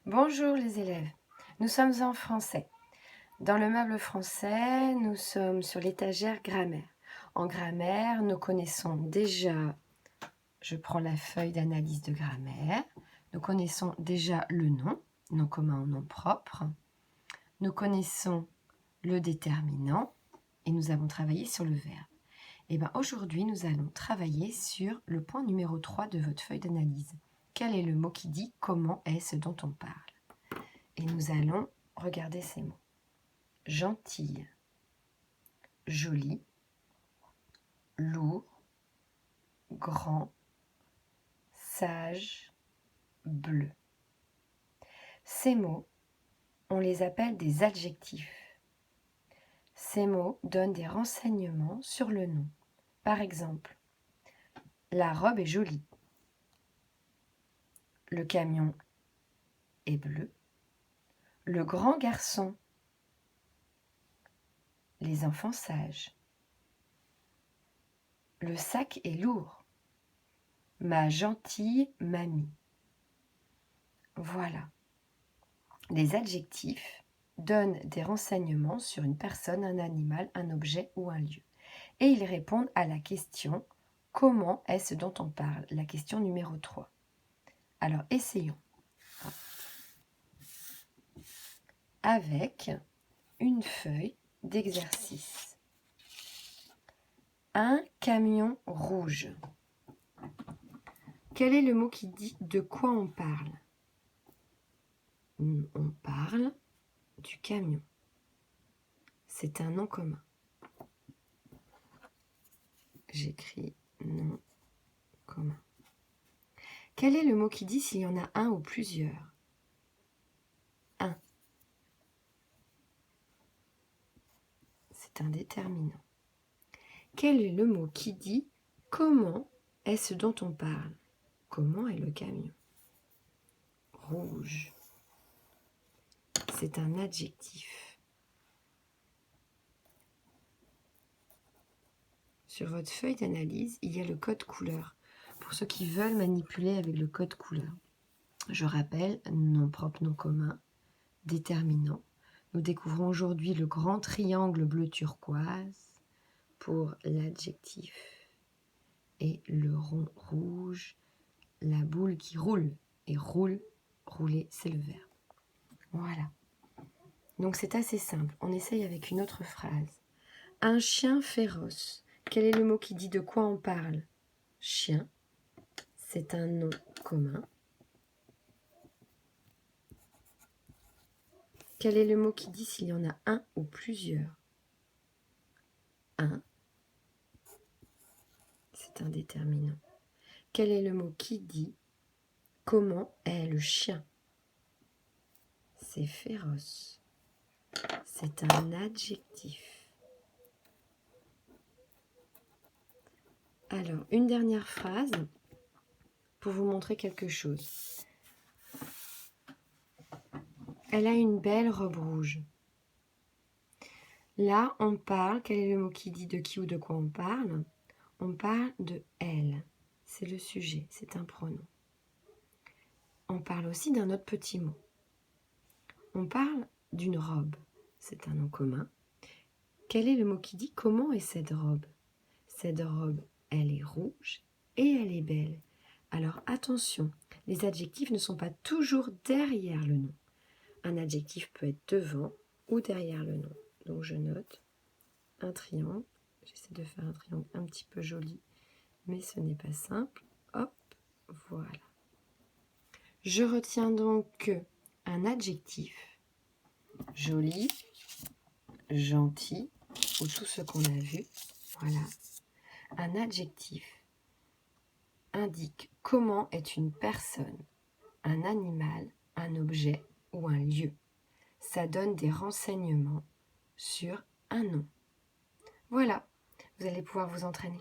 Bonjour les élèves, nous sommes en français. Dans le meuble français, nous sommes sur l'étagère grammaire. En grammaire, nous connaissons déjà, je prends la feuille d'analyse de grammaire, nous connaissons déjà le nom commun ou nom propre. Nous connaissons le déterminant et nous avons travaillé sur le verbe. Et bien aujourd'hui, nous allons travailler sur le point numéro 3 de votre feuille d'analyse. Quel est le mot qui dit comment est ce dont on parle? Et nous allons regarder ces mots. Gentille, joli, lourd, grand, sage, bleu. Ces mots, on les appelle des adjectifs. Ces mots donnent des renseignements sur le nom. Par exemple, la robe est jolie. Le camion est bleu. Le grand garçon. Les enfants sages. Le sac est lourd. Ma gentille mamie. Voilà. Les adjectifs donnent des renseignements sur une personne, un animal, un objet ou un lieu. Et ils répondent à la question « Comment est-ce dont on parle ?» La question numéro 3. Alors, essayons. Avec une feuille d'exercice. Un camion rouge. Quel est le mot qui dit de quoi on parle? On parle du camion. C'est un nom commun. J'écris nom commun. Quel est le mot qui dit s'il y en a un ou plusieurs? Un. C'est un déterminant. Quel est le mot qui dit comment est ce dont on parle? Comment est le camion? Rouge. C'est un adjectif. Sur votre feuille d'analyse, il y a le code couleur. Pour ceux qui veulent manipuler avec le code couleur. Je rappelle, nom propre, nom commun, déterminant. Nous découvrons aujourd'hui le grand triangle bleu turquoise pour l'adjectif et le rond rouge, la boule qui roule. Et roule, rouler, c'est le verbe. Voilà. Donc c'est assez simple. On essaye avec une autre phrase. Un chien féroce. Quel est le mot qui dit de quoi on parle? Chien. C'est un nom commun. Quel est le mot qui dit s'il y en a un ou plusieurs? Un. C'est un déterminant. Quel est le mot qui dit comment est le chien? C'est féroce. C'est un adjectif. Alors, une dernière phrase pour vous montrer quelque chose. Elle a une belle robe rouge. Là, on parle, quel est le mot qui dit de qui ou de quoi on parle? On parle de elle. C'est le sujet, c'est un pronom. On parle aussi d'un autre petit mot. On parle d'une robe. C'est un nom commun. Quel est le mot qui dit comment est cette robe? Cette robe, elle est rouge et elle est belle. Alors attention, les adjectifs ne sont pas toujours derrière le nom. Un adjectif peut être devant ou derrière le nom. Donc je note un triangle. J'essaie de faire un triangle un petit peu joli, mais ce n'est pas simple. Hop, voilà. Je retiens donc que un adjectif joli, gentil, ou tout ce qu'on a vu, voilà. Un adjectif indique comment est une personne, un animal, un objet ou un lieu. Ça donne des renseignements sur un nom. Voilà, vous allez pouvoir vous entraîner.